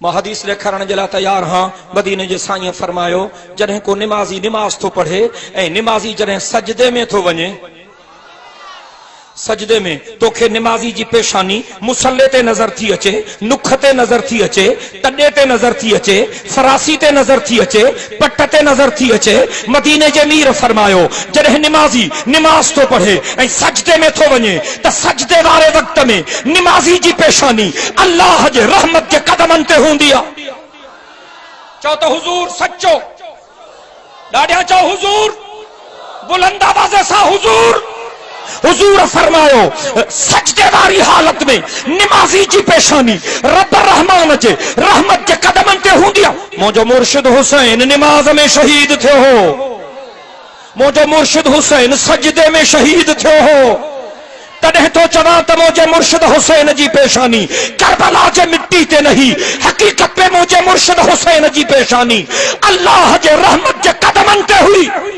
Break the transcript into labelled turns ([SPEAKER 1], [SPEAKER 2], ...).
[SPEAKER 1] मां हदीस लिखण जे लाइ तैयार हाँ। मदीने जे साईं फरमायो जॾहिं को निमाज़ी निमाज़ थो पढ़े ऐं निमाज़ी जॾहिं सजदे में थो वञे, सजदे में तोखे निमाज़ी जी पेशानी मुसल्ले ते नजर थी अचे, नुख ते नजर थी अचे, तॾे ते नजर थी अचे, फरासी ते नजर थी अचे, पट ते नजर थी अचे। मदीने जे मीर फरमायो जॾहिं निमाज़ी निमाज़ थो पढ़े ऐं सजदे में थो वञे त सजदे वारे वक़्त में निमाज़ी जी पेशानी अल्लाह जे रहमत जे कदमनि ते हूंदी आहे। चओ त हुजूर सचो, ॾाढा चओ हुजूर, बुलंद आवाज़ सां हुजूर। हुजूर फरमायो सजदे वारी हालत में निमाज़ी जी पेशानी रब रहमान जे रहमत जे कदमनि ते हूंदी आहे। मुंहिंजो मुर्शिद हुसैन निमाज़ में शहीद थियो हो, मुंहिंजो मुर्शिद हुसैन सजदे में शहीद थियो हो। तॾहिं तो चवां त मुंहिंजे मुर्शिद हुसैन जी पेशानी करबला जे मिट्टी ते नहीं, हकीकत में मुंहिंजे मुर्शिद हुसैन जी पेशानी अल्लाह जे रहमत